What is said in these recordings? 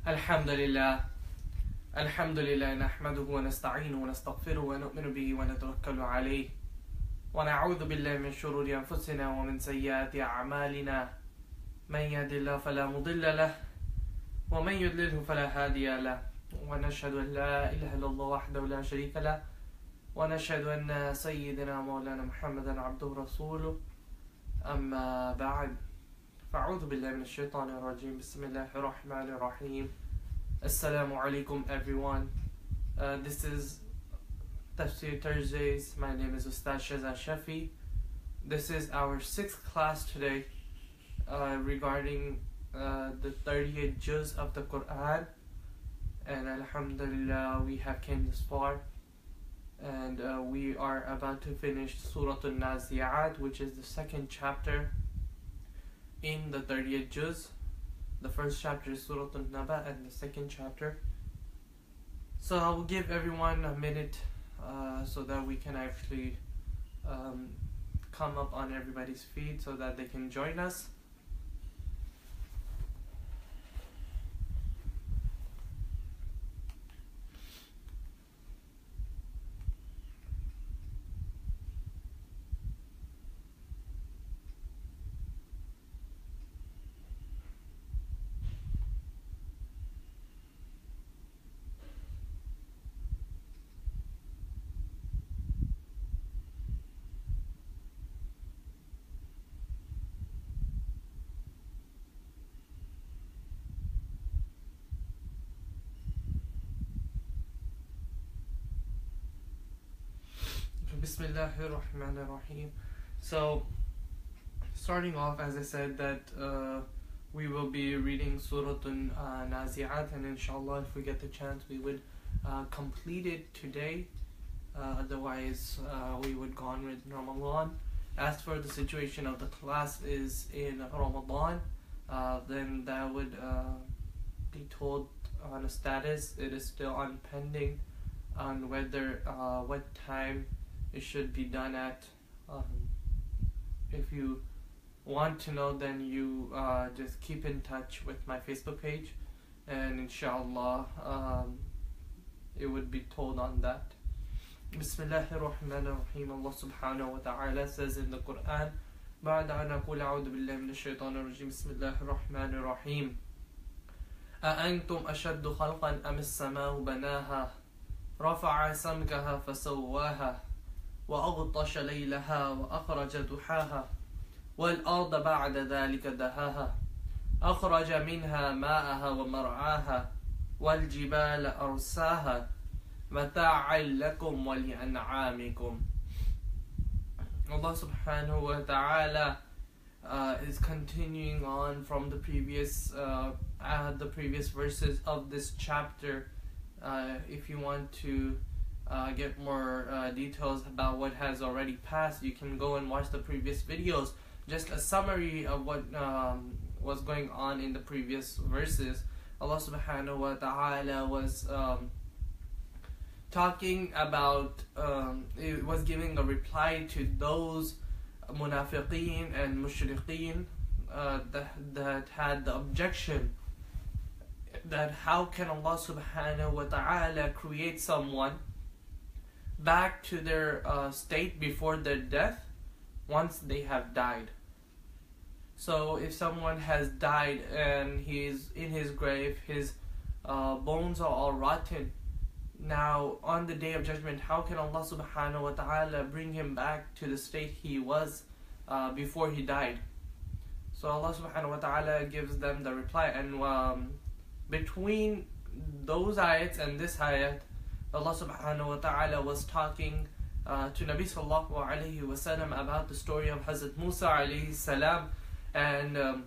Alhamdulillah. Alhamdulillah nahmaduhu wa nasta'inuhu wa nastaghfiruhu wa nu'minu bihi wa natawakkalu alayhi wa na'udhu billahi min shururi anfusina wa min sayyiati a'malina man yahdihillahu fala mudilla lahu wa man yudlilhu fala hadiya lahu wa nashhadu an la ilaha illallah wahdahu la sharika lahu wa nashhadu anna sayyidina mawlana Muhammadan abduhu rasuluhu amma ba'd. فأعوذ بالله من الشيطان الرجيم بسم الله الرحمن الرحيم. Assalamu alaikum everyone. This is Tafseer Thursdays. My name is Ustad Shazad Shafi. This is our 6th class today regarding the 38 juz of the Qur'an, and alhamdulillah we have came this far, and we are about to finish Surah Al-Nazi'at, which is the 2nd chapter in the 38 juz. The first chapter is Surah Al-Naba and the 2nd chapter. So I will give everyone a minute so that we can actually come up on everybody's feet so that they can join us. Bismillahirrahmanirrahim. So, starting off, as I said, that we will be reading Surah Al-Nazi'at, and inshallah, if we get the chance, we would complete it today. Otherwise, we would go on with Ramadan. As for the situation of the class is in Ramadan, then that would be told on a status. It is still on pending on whether what time it should be done at. If you want to know, then you just keep in touch with my Facebook page, and inshallah it would be told on that. Bismillahir Rahmanir Rahim. Allah subhanahu wa ta'ala says in the Qur'an, بعد أن أقول أعوذ بالله من الشيطان الرجيم بسم الله الرحمن الرحيم أأنتم أشد خلقا أم السماء بناها رفع سمكها فسواها وأغطش ليلها وأخرج ضحاها والأرض بعد ذلك دهاها أخرج منها ماءها ومرعاها والجبال أرساها متاعا لكم ولأنعامكم. Allah subhanahu wa ta'ala is continuing on from the previous verses of this chapter. If you want to get more details about what has already passed, you can go and watch the previous videos. Just a summary of what was going on in the previous verses. Allah subhanahu wa ta'ala was talking about, it was giving a reply to those munafiqeen and mushrikeen that had the objection that how can Allah subhanahu wa ta'ala create someone back to their state before their death once they have died. So if someone has died and he's in his grave, his bones are all rotten, now on the day of judgment, how can Allah subhanahu wa ta'ala bring him back to the state he was before he died? So Allah subhanahu wa ta'ala gives them the reply, and between those ayats and this ayat, Allah subhanahu wa ta'ala was talking to Nabi sallallahu alayhi wa sallam about the story of Hazrat Musa alayhi salam, and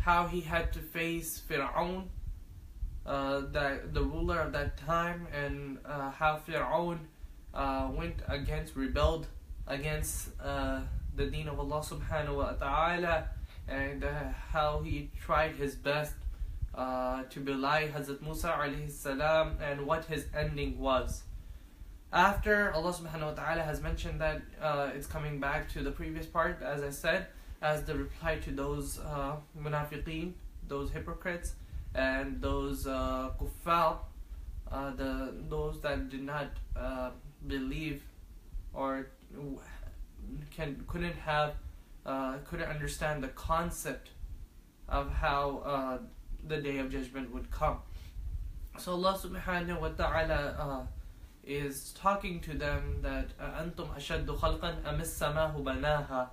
how he had to face Fir'aun, the ruler of that time, and how Fir'aun rebelled against the deen of Allah subhanahu wa ta'ala, and how he tried his best to belie Hazrat Musa alayhi salam, and what his ending was. After Allah subhanahu wa ta'ala has mentioned that, it's coming back to the previous part, as I said, as the reply to those munafiqeen, those hypocrites, and those kuffar, those that did not believe or couldn't understand the concept of how the day of judgment would come. So Allah subhanahu wa ta'ala is talking to them that أَنْتُمْ أَشَدُّ خَلْقًا أَمِ السَّمَاهُ بَنَاهَا,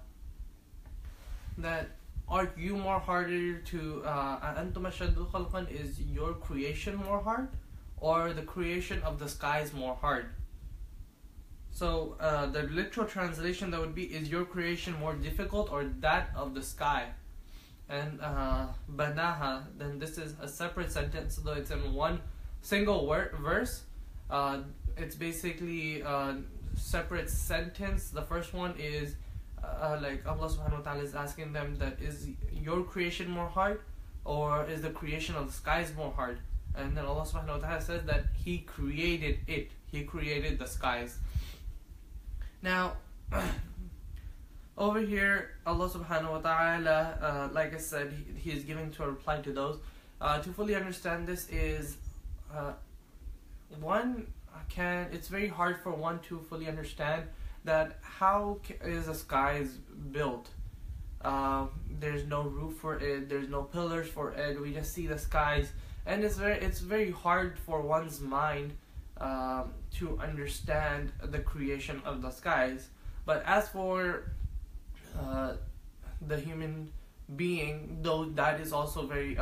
that are you more harder to أَنْتُمْ أَشَدُّ خَلْقًا, is your creation more hard, or the creation of the skies more hard? So the literal translation that would be, is your creation more difficult or that of the sky? And banaha, then this is a separate sentence, though it's in one single verse. It's basically a separate sentence. The first one is like Allah subhanahu wa ta'ala is asking them that, is your creation more hard, or is the creation of the skies more hard? And then Allah subhanahu wa ta'ala says that He created it. He created the skies. Now, over here, Allah subhanahu wa ta'ala, like I said, He is giving to a reply to those. To fully understand this is, it's very hard for one to fully understand that how is the skies built. There's no roof for it, there's no pillars for it, we just see the skies. And it's very hard for one's mind to understand the creation of the skies. But as for the human being, though that is also very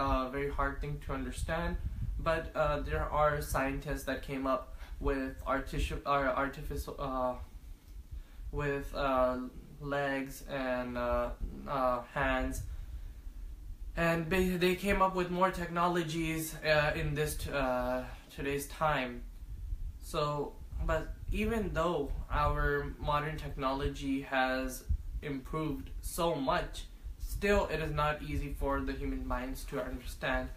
hard thing to understand, but there are scientists that came up with artificial with legs and hands, and they came up with more technologies in this today's time. So, but even though our modern technology has improved so much, still it is not easy for the human minds to understand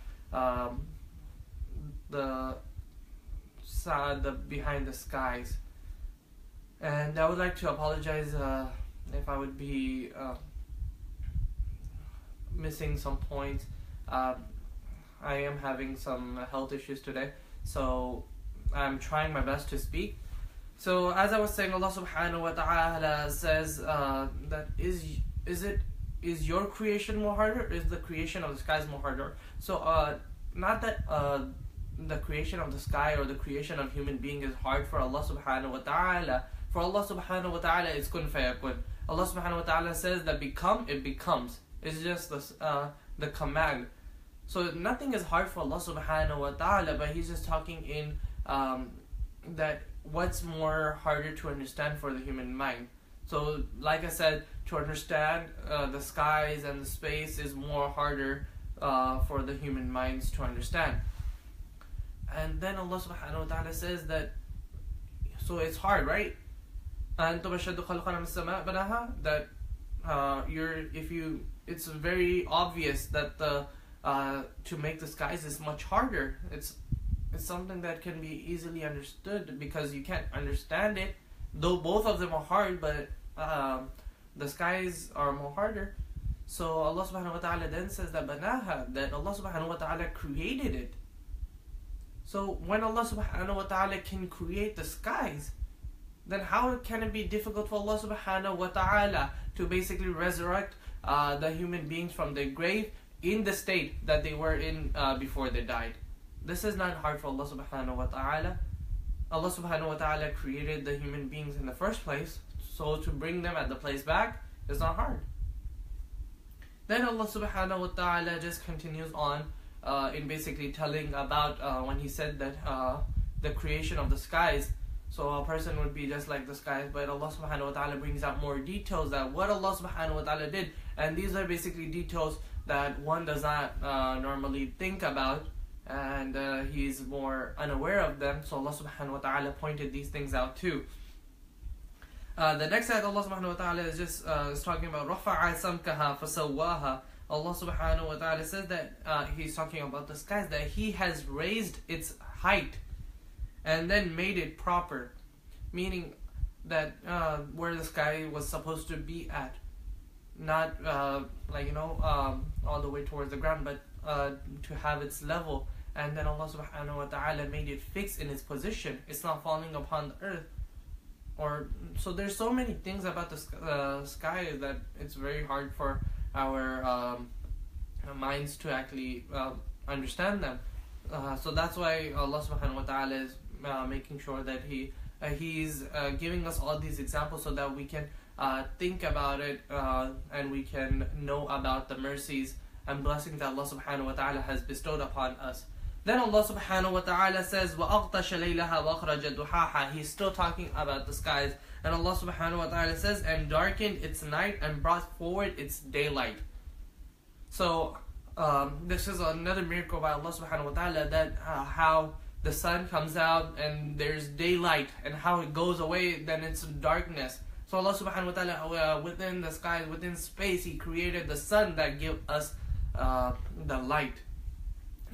the behind the skies. And I would like to apologize if I would be missing some points. I am having some health issues today, so I'm trying my best to speak. So as I was saying, Allah subhanahu wa ta'ala says that is your creation more harder, or is the creation of the skies more harder? So not that the creation of the sky or the creation of human being is hard for Allah subhanahu wa ta'ala. For Allah subhanahu wa ta'ala, it's kun fayakun. Allah subhanahu wa ta'ala says that become, it becomes. It's just the command. So nothing is hard for Allah subhanahu wa ta'ala, but He's just talking in that what's more harder to understand for the human mind. So like I said, to understand the skies and the space is more harder for the human minds to understand. And then Allah subhanahu wa ta'ala says that, so it's hard, right? That it's very obvious that to make the skies is much harder. It's something that can be easily understood because you can't understand it, though both of them are hard, but the skies are more harder. So Allah subhanahu wa ta'ala then says that banaha, that Allah subhanahu wa ta'ala created it. So when Allah subhanahu wa ta'ala can create the skies, then how can it be difficult for Allah subhanahu wa ta'ala to basically resurrect the human beings from their grave in the state that they were in before they died? This is not hard for Allah subhanahu wa ta'ala. Allah subhanahu wa ta'ala created the human beings in the first place, so to bring them at the place back is not hard. Then Allah subhanahu wa ta'ala just continues on in basically telling about when He said that the creation of the skies. So a person would be just like the skies, but Allah subhanahu wa ta'ala brings out more details that what Allah subhanahu wa ta'ala did. And these are basically details that one does not normally think about, and he's more unaware of them. So Allah subhanahu wa ta'ala pointed these things out too. The next ayat Allah subhanahu wa ta'ala is just is talking about رَفَعَ سَمْكَهَا فَسَوَّاهَا. Allah subhanahu wa ta'ala says that He's talking about the skies, that He has raised its height and then made it proper, meaning that where the sky was supposed to be at, not all the way towards the ground, but to have its level, and then Allah subhanahu wa ta'ala made it fixed in its position. It's not falling upon the earth. Or so there's so many things about the sky that it's very hard for our minds to actually understand them. So that's why Allah subhanahu wa ta'ala is making sure that He's giving us all these examples so that we can think about it and we can know about the mercies and blessings that Allah subhanahu wa ta'ala has bestowed upon us. Then Allah subhanahu wa ta'ala says, وَأَغْطَشَ لَيْلَهَا وَأَخْرَجَ ضُحَاهَا. He's still talking about the skies. And Allah subhanahu wa ta'ala says, and darkened its night and brought forward its daylight. So this is another miracle by Allah subhanahu wa ta'ala, that how the sun comes out and there's daylight, and how it goes away, then it's darkness. So Allah subhanahu wa ta'ala, within the skies, within space, He created the sun that gives us the light.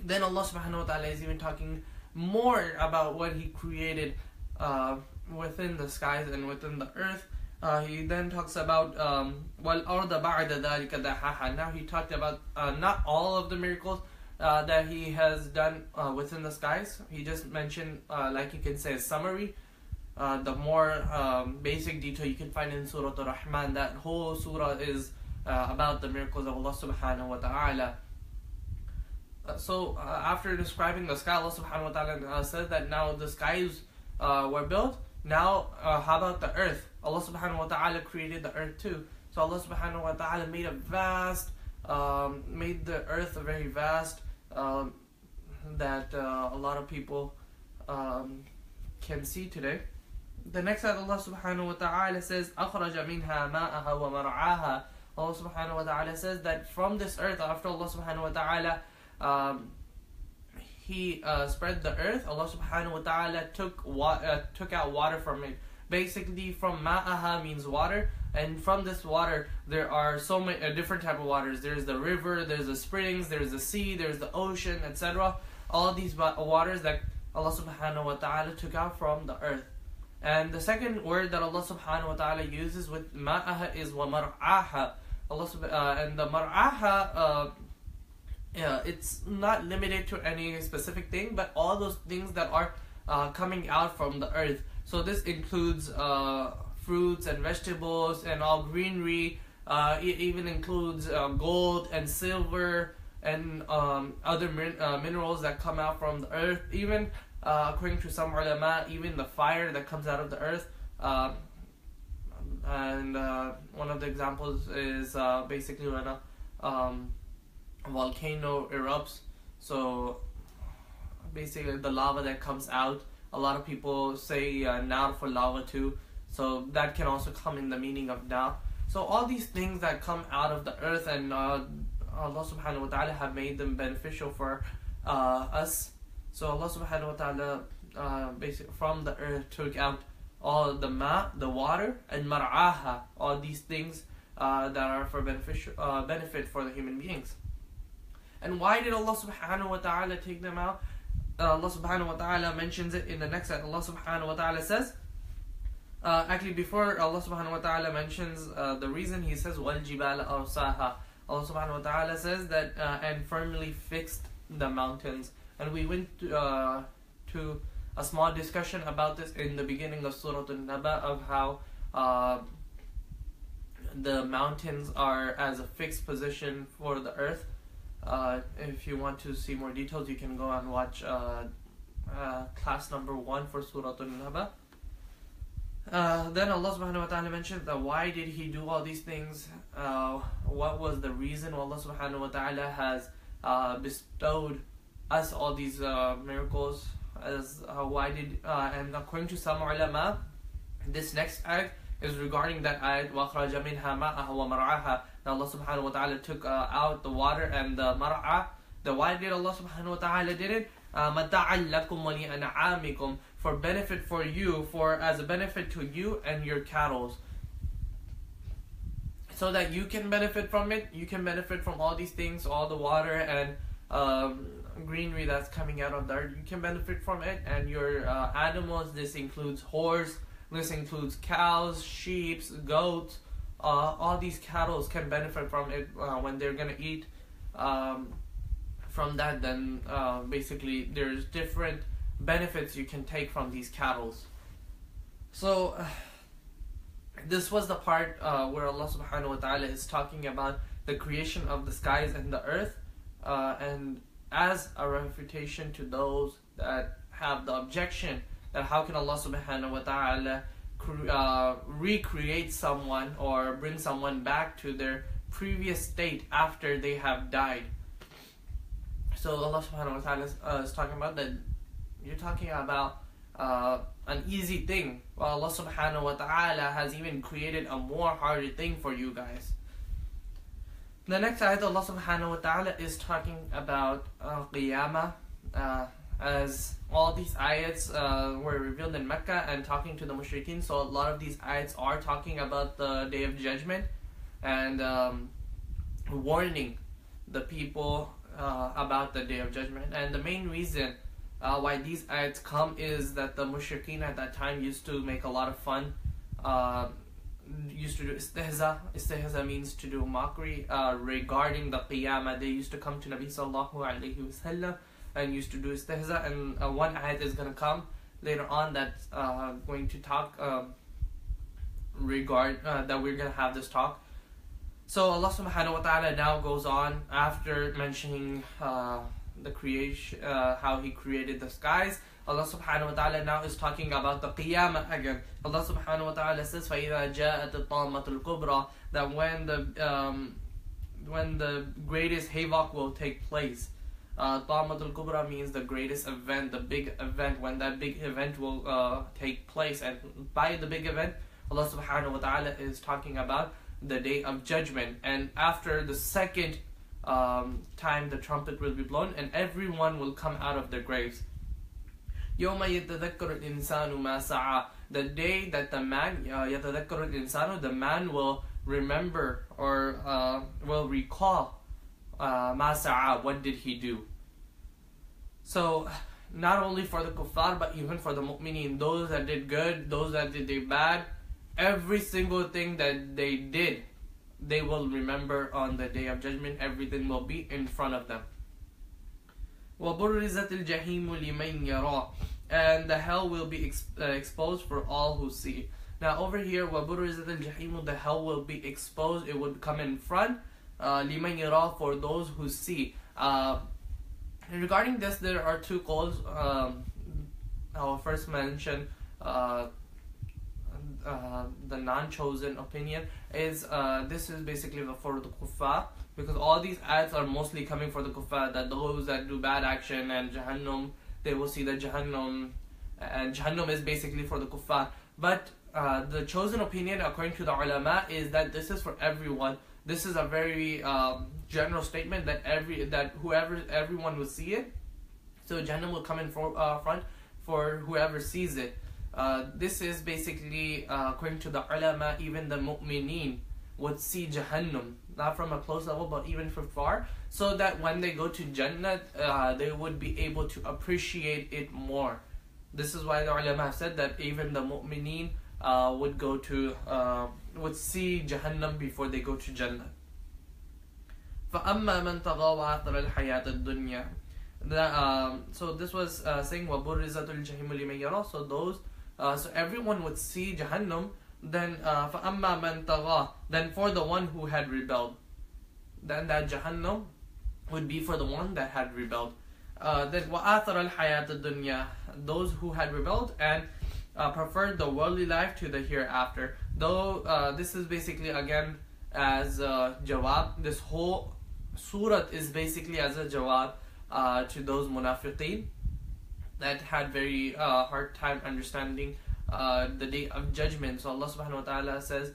Then Allah subhanahu wa ta'ala is even talking more about what He created within the skies and within the earth. He then talks about وَالْأَرْضَ بَعْدَ ذَلِكَ دَحَاهَا. Now He talked about not all of the miracles that He has done within the skies. He just mentioned, like you can say, a summary. The more basic detail you can find in Surah Ar-Rahman. That whole surah is about the miracles of Allah subhanahu wa ta'ala. So after describing the sky, Allah subhanahu wa ta'ala said that now the skies were built. Now how about the earth? Allah subhanahu wa ta'ala created the earth too. So Allah subhanahu wa ta'ala made made the earth very vast, that a lot of people can see today. The next ayat, Allah subhanahu wa ta'ala says, أَخْرَجَ مِنْهَا مَاءَهَا وَمَرْعَاهَا. Allah subhanahu wa ta'ala says that from this earth, after Allah subhanahu wa ta'ala He spread the earth, Allah subhanahu wa ta'ala took out water from it. Basically, from ma'aha means water, and from this water there are so many different type of waters. There's the river, there's the springs, there's the sea, there's the ocean, etc. All these waters that Allah subhanahu wa ta'ala took out from the earth. And the second word that Allah subhanahu wa ta'ala uses with ma'aha is wa mar'aha. And the mar'aha, it's not limited to any specific thing, but all those things that are coming out from the earth. So this includes fruits and vegetables and all greenery. It even includes gold and silver and other minerals that come out from the earth. Even according to some ulama, even the fire that comes out of the earth. And one of the examples is basically when a volcano erupts. So basically the lava that comes out, a lot of people say nar for lava too, so that can also come in the meaning of nar. So all these things that come out of the earth, and Allah subhanahu wa ta'ala have made them beneficial for us. So Allah subhanahu wa ta'ala basically from the earth took out all the the water, and mar'aha, all these things that are for benefit for the human beings. And why did Allah subhanahu wa ta'ala take them out? Allah subhanahu wa ta'ala mentions it in the next ayat. Allah subhanahu wa ta'ala says, actually before Allah subhanahu wa ta'ala mentions the reason, He says, وَالْجِبَالَ أَرْسَاهَا. Allah subhanahu wa ta'ala says that, and firmly fixed the mountains. And we went to a small discussion about this in the beginning of Surah An-Naba, of how the mountains are as a fixed position for the earth. If you want to see more details, you can go and watch class number 1 for Surah An-Naba. Then Allah subhanahu wa ta'ala mentioned that why did He do all these things? What was the reason Allah subhanahu wa ta'ala has bestowed us all these miracles? Why did and according to some ulama, this next ayat is regarding that ayat وَأَخْرَجَ مِنْهَا مَاءَهَا وَمَرْعَاهَا. Allah subhanahu wa ta'ala took out the water and the mar'a. Why did Allah subhanahu wa ta'ala did it? مَتَعًا لَكُمْ وَلِأَنْعَامِكُمْ, for benefit for you, as a benefit to you and your cattle. So that you can benefit from it. You can benefit from all these things, all the water and greenery that's coming out of the earth. You can benefit from it, and your animals. This includes horse. This includes cows, sheep, goats. All these cattle can benefit from it when they're gonna eat from that, then basically there's different benefits you can take from these cattle. So this was the part where Allah subhanahu wa ta'ala is talking about the creation of the skies and the earth, and as a refutation to those that have the objection that how can Allah subhanahu wa ta'ala recreate someone or bring someone back to their previous state after they have died. So Allah subhanahu wa ta'ala is talking about that you're talking about an easy thing, while Allah subhanahu wa ta'ala has even created a more harder thing for you guys. The next ayat, Allah subhanahu wa ta'ala is talking about Qiyamah, as all these ayats were revealed in Mecca and talking to the mushrikeen, so a lot of these ayats are talking about the Day of Judgment and warning the people about the Day of Judgment. And the main reason why these ayats come is that the mushrikeen at that time used to make a lot of fun, used to do istihza. Istihza means to do mockery regarding the Qiyamah. They used to come to Nabi sallallahu alayhi wasallam and used to do istihza, and one ayat is going to come later on that's going to talk that we're going to have this talk. So Allah subhanahu wa ta'ala now goes on after mentioning the creation, how He created the skies. Allah subhanahu wa ta'ala now is talking about the Qiyamah again. Allah subhanahu wa ta'ala says فَإِذَا جَاءَتِ الطَّامَّةُ الْكُبْرَى, that when the greatest havoc will take place. Tamatul Kubra means the greatest event, the big event, when that big event will take place. And by the big event, Allah subhanahu wa ta'ala is talking about the Day of Judgment. And after the second time the trumpet will be blown and everyone will come out of their graves. يَوْمَ يَتَذَكَّرُ الْإِنسَانُ مَا سَعَى, the day that the man, يَتَذَكَّرُ الْإِنسَانُ, the man will remember or will recall مَا سَعَى, what did he do. So not only for the kuffar but even for the mu'mineen, those that did good, those that did bad, every single thing that they did, they will remember on the Day of Judgment. Everything will be in front of them. وَبُرِّزَتِ الْجَحِيمُ لِمَنْ يَرَى, and the hell will be exposed for all who see. Now over here, وَبُرِّزَتِ الْجَحِيمُ, the hell will be exposed, it would come in front, لِمَنْ يَرَى, for those who see. Regarding this, there are two qawls. I'll first mention the non-chosen opinion is this is basically for the kuffar, because all these ayats are mostly coming for the kuffar, that those that do bad action and Jahannam, they will see the Jahannam, and Jahannam is basically for the kuffar. But the chosen opinion according to the ulama is that this is for everyone. This is a very general statement that everyone will see it. So Jahannam will come in front for whoever sees it. This is basically according to the ulama, even the mu'mineen would see Jahannam, not from a close level but even from far, so that when they go to Jannah they would be able to appreciate it more. This is why the ulama have said that even the mu'mineen would see Jahannam before they go to Jannah. فَأَمَّا مَنْ طَغَى وَآثَرَ الْحَيَاةَ الدُّنْيَا. So this was saying وَبُرِّزَتُ الْجَحِيمُ لِمَنْ يَرَى, so those so everyone would see Jahannam. Then فَأَمَّا مَنْ طَغَى, then for the one who had rebelled, then that Jahannam would be for the one that had rebelled. Then وَآثَرَ الْحَيَاةَ الدُّنْيَا, those who had rebelled and preferred the worldly life to the hereafter. Though this is basically again as jawab, this whole surah is basically as a jawab to those munafiqeen that had very hard time understanding the Day of Judgment. So Allah subhanahu wa ta'ala says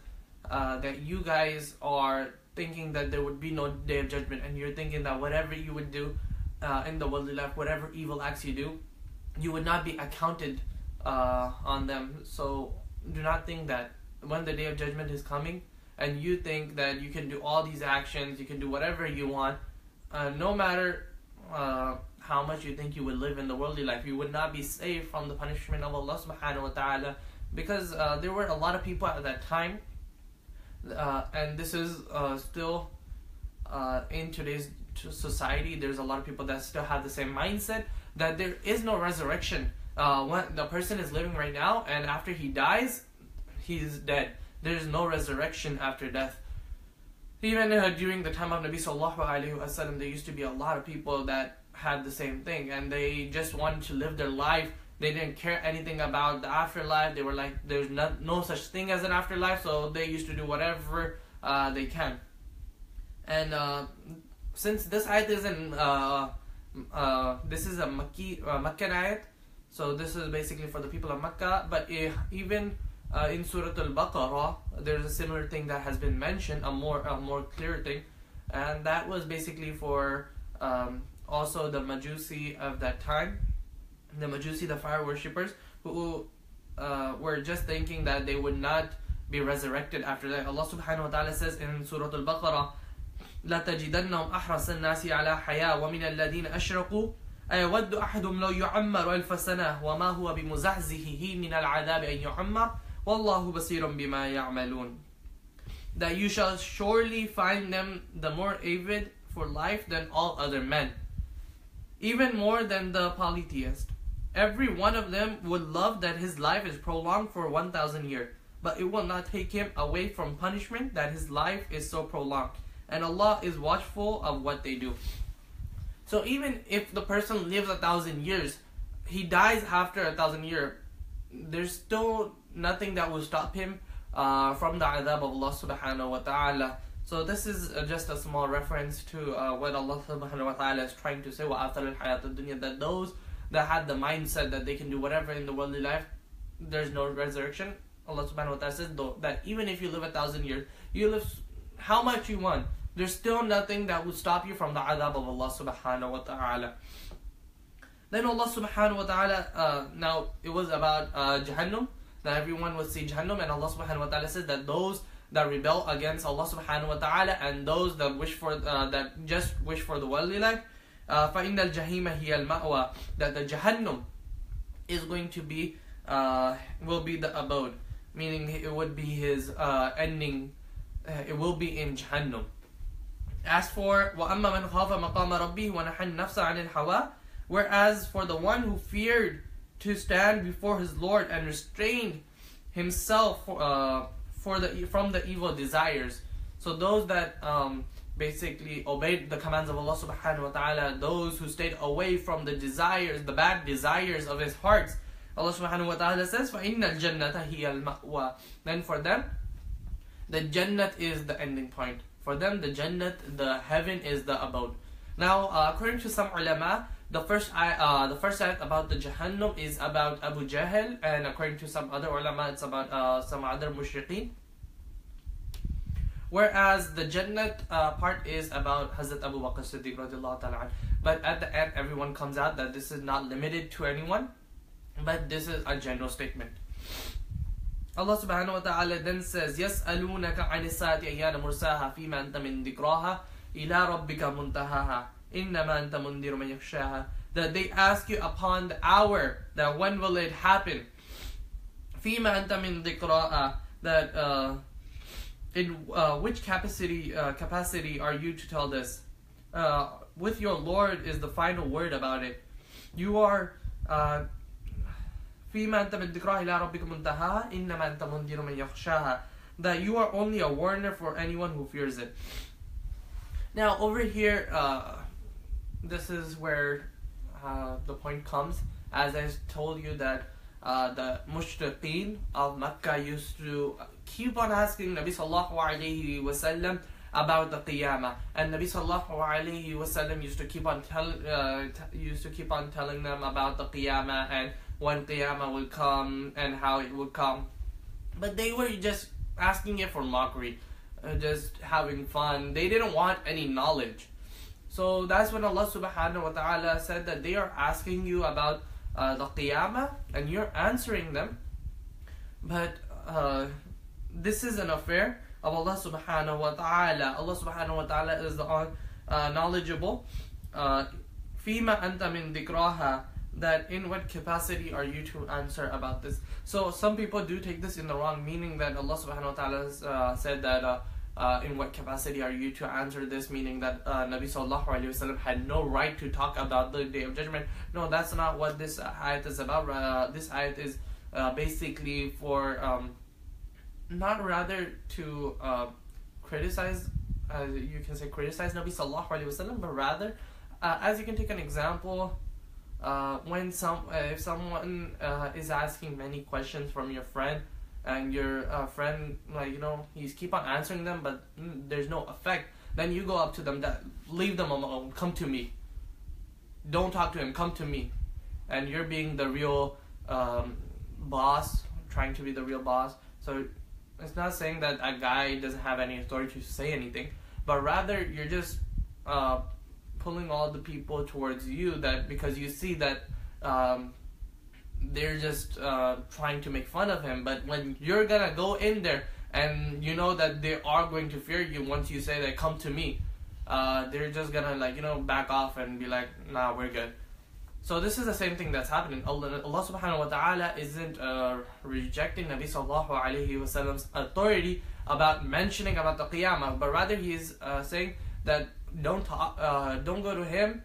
that you guys are thinking that there would be no Day of Judgment, and you're thinking that whatever you would do in the worldly life, whatever evil acts you do, you would not be accounted on them. So do not think that when the Day of Judgment is coming and you think that you can do all these actions, you can do whatever you want, no matter how much you think you would live in the worldly life, you would not be saved from the punishment of Allah subhanahu wa ta'ala, because there were a lot of people at that time, and this is still in today's society, there's a lot of people that still have the same mindset that there is no resurrection. When the person is living right now, and after he dies, he's dead. There's no resurrection after death. Even during the time of Nabi Sallallahu Alaihi Wasallam, there used to be a lot of people that had the same thing, and they just wanted to live their life. They didn't care anything about the afterlife. They were like, there's no such thing as an afterlife, so they used to do whatever they can. And since this ayat is this is a Meccan ayat, so this is basically for the people of Mecca. But even in Surah Al-Baqarah, there's a similar thing that has been mentioned, a more clear thing, and that was basically for also the Majusi of that time, the Majusi, the fire worshippers, who were just thinking that they would not be resurrected after that. Allah subhanahu wa ta'ala says in Surah Al-Baqarah, لَتَجِدَنَّهُمْ أَحْرَصَ النَّاسِ عَلَى حَيَاةٍ وَمِنَ الَّذِينَ أَشْرَكُوا أَيَوَدُّ أَحَدُهُمْ لَوْ يُعَمَّرُ أَلْفَ سَنَةٍ وَمَا هُوَ بِمُزَحْزِحِهِ مِنَ الْعَذَابِ أَنْ يُعَمَّرَ وَاللَّهُ بَصِيرٌ بِمَا يَعْمَلُونَ. That you shall surely find them the more avid for life than all other men, even more than the polytheist. Every one of them would love that his life is prolonged for 1,000 years, but it will not take him away from punishment that his life is so prolonged. And Allah is watchful of what they do. So even if the person lives 1,000 years, he dies after 1,000 years, there's still nothing that will stop him from the adhab of Allah subhanahu wa ta'ala. So this is just a small reference to what Allah subhanahu wa ta'ala is trying to say, وَآثَرَ الْحَيَاةَ الدُّنْيَا, that those that had the mindset that they can do whatever in the worldly life, there's no resurrection. Allah subhanahu wa ta'ala says that even if you live 1,000 years, you live how much you want, there's still nothing that will stop you from the adhab of Allah subhanahu wa ta'ala. Then Allah subhanahu wa ta'ala, now it was about Jahannam, that everyone would see Jahannam, and Allah subhanahu wa ta'ala says that those that rebel against Allah subhanahu wa ta'ala and those that wish for that just wish for the worldly life, فَإِنَّ الْجَحِيمَ هِيَ الْمَأْوَى, that the Jahannam is going to be will be the abode, meaning it would be his ending. It will be in Jahannam. As for وَأَمَّا مَنْ خَافَ مَقَامَ رَبِّهِ وَنَحَى النَّفْسَ عَنِ الْهَوَىٰ, whereas for the one who feared to stand before his Lord and restrained himself from the evil desires, so those that basically obeyed the commands of Allah subhanahu wa ta'ala, those who stayed away from the desires, the bad desires of his hearts, Allah subhanahu wa ta'ala says, فَإِنَّ الْجَنَّةَ هِيَ الْمَأْوَى, then for them the Jannat is the ending point. For them the Jannat, the heaven, is the abode. Now according to some ulama, the first ayat about the Jahannam is about Abu Jahl, and according to some other ulama it's about some other mushrikeen. Whereas the Jannat part is about Hazrat Abu Bakr Siddiq radiallahu ta'ala. But at the end everyone comes out that this is not limited to anyone, but this is a general statement. Allah subhanahu wa ta'ala then says, يَسْأَلُونَكَ عَنِ السَّاعَةِ أَيَّانَ مُرْسَاهَا فِيمَا أَنْتَ مِنْ ذِكْرَاهَا إِلَىٰ رَبِّكَ مُنْتَهَاهَا إِنَّمَا أَنْتَ مُنْذِرُ مَنْ يَخْشَاهَا, that they ask you upon the hour, that when will it happen. فِيمَا أَنْتَ مِنْ ذِكْرَاهَا, that in which capacity are you to tell this? With your Lord is the final word about it. You are فِيمَا أَنْتَ مِنْ ذِكْرَاهَا إِلَىٰ رَبِّكَ مُنْتَهَاهَا إِنَّمَا أَنْتَ مُنْذِرُ مَنْ يَخْشَاهَا, that you are only a warner for anyone who fears it. Now over here, this is where the point comes. As I told you that the mushrikeen of Mecca used to keep on asking Nabi sallallahu alayhi wasallam about the Qiyamah, and Nabi sallallahu alayhi wasallam used to keep on telling them about the Qiyamah and when Qiyamah will come and how it will come. But they were just asking it for mockery, just having fun. They didn't want any knowledge. So that's when Allah subhanahu wa ta'ala said that they are asking you about the Qiyamah and you're answering them. But this is an affair of Allah subhanahu wa ta'ala. Allah subhanahu wa ta'ala is the knowledgeable. Fima anta min dhikraha, that in what capacity are you to answer about this? So some people do take this in the wrong meaning, that Allah subhanahu wa ta'ala said that in what capacity are you to answer this, meaning that Nabi Sallallahu Alaihi Wasallam had no right to talk about the Day of Judgment. No, that's not what this ayat is about. This ayat is basically for not rather to criticize, you can say criticize Nabi Sallallahu Alaihi Wasallam, but rather, as you can take an example, when if someone is asking many questions from your friend, and your friend, like, you know, he's keep on answering them, but there's no effect, then you go up to them, leave them alone, come to me, don't talk to him, come to me. And you're being the real boss, trying to be the real boss. So it's not saying that a guy doesn't have any authority to say anything, but rather you're just pulling all the people towards you, that because you see that they're just trying to make fun of him. But when you're gonna go in there and you know that they are going to fear you once you say that come to me, they're just gonna, like, you know, back off and be like, nah, we're good. So this is the same thing that's happening. Allah subhanahu wa ta'ala isn't rejecting Nabi sallallahu alayhi wasallam's authority about mentioning about the qiyamah, but rather he's saying that don't go to him.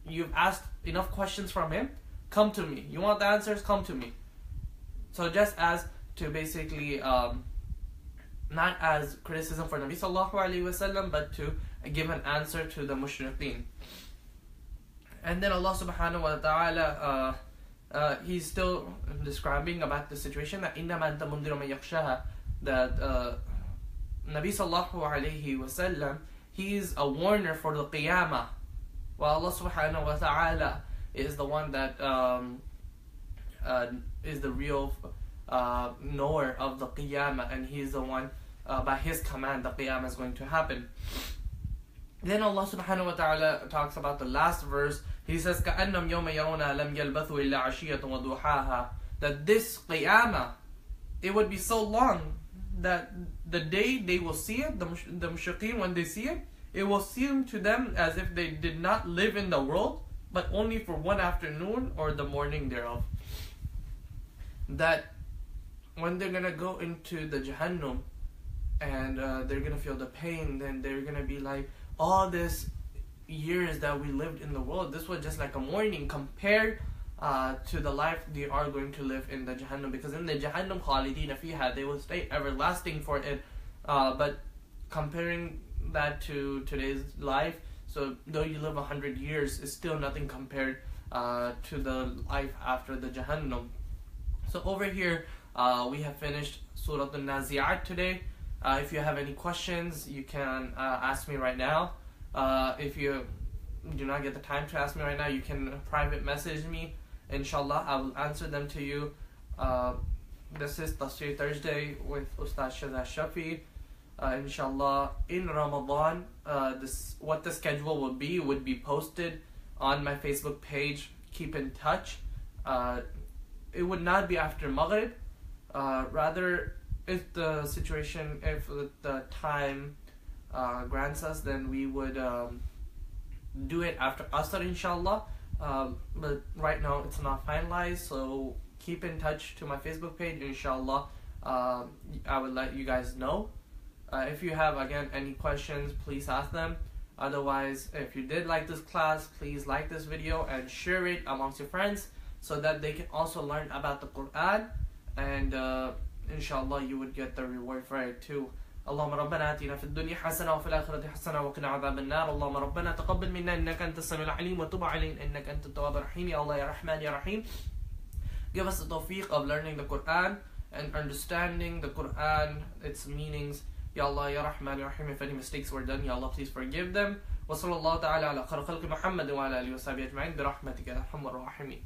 You've asked enough questions from him. Come to me. You want the answers? Come to me. So just as to basically, not as criticism for Nabi Sallallahu Alaihi Wasallam, but to give an answer to the mushrikeen. And then Allah Subhanahu wa Ta'ala, He's still describing about the situation that إِنَّمَا أَنْتَ مُنْذِرُ مَنْ يَخْشَاهَا, that Nabi Sallallahu Alaihi Wasallam, He is a warner for the Qiyamah. While Allah Subhanahu wa Ta'ala is the one that is the real knower of the Qiyamah, and He is the one, by His command, the Qiyamah is going to happen. Then Allah Subhanahu wa Ta'ala talks about the last verse. He says, كَأَنَّمْ يَوْمَ يَوْنَا لَمْ يَلْبَثُوا إِلَّا عَشِيَّةً وَضُحَاهَا, that this Qiyamah, it would be so long that the day they will see it, the mushrikeen, when they see it, it will seem to them as if they did not live in the world, but only for one afternoon or the morning thereof. That when they're gonna go into the Jahannam and they're gonna feel the pain, then they're gonna be like, all this years that we lived in the world, this was just like a morning compared to the life they are going to live in the Jahannam. Because in the Jahannam, khalidina fiha, they will stay everlasting for it. But comparing that to today's life, so though you live 100 years, it's still nothing compared to the life after the Jahannam. So over here, we have finished Surah Al-Nazi'at today. If you have any questions, you can ask me right now. If you do not get the time to ask me right now, you can private message me. Inshallah, I will answer them to you. This is Tafseer Thursday with Ustad Shazad Shafi. Inshallah, in Ramadan, what the schedule would be posted on my Facebook page. Keep in touch. It would not be after Maghrib. Rather, if the situation, if the time grants us, then we would do it after Asr, inshallah. But right now it's not finalized, so keep in touch to my Facebook page, inshallah. I would let you guys know. If you have, again, any questions, please ask them. Otherwise, if you did like this class, please like this video and share it amongst your friends so that they can also learn about the Qur'an, and inshallah you would get the reward for it too. اللهم ربنا آتنا في الدنيا حسنة وفي الآخرة حسنة وقنا عذاب النار. اللهم ربنا تقبل منا إنك أنت السميع العليم وتب علينا إنك أنت التواب الرحيم. Ya Allah, Ya Rahman, Ya Rahim. Give us the tawfiq of learning the Qur'an and understanding the Qur'an, its meanings. Ya Allah, Ya Rahman, Ya Rahim. If any mistakes were done, Ya Allah, please forgive them. وصلى الله تعالى على خير خلق محمد وعلى آله وصحبه أجمعين برحمتك يا أرحم الراحمين.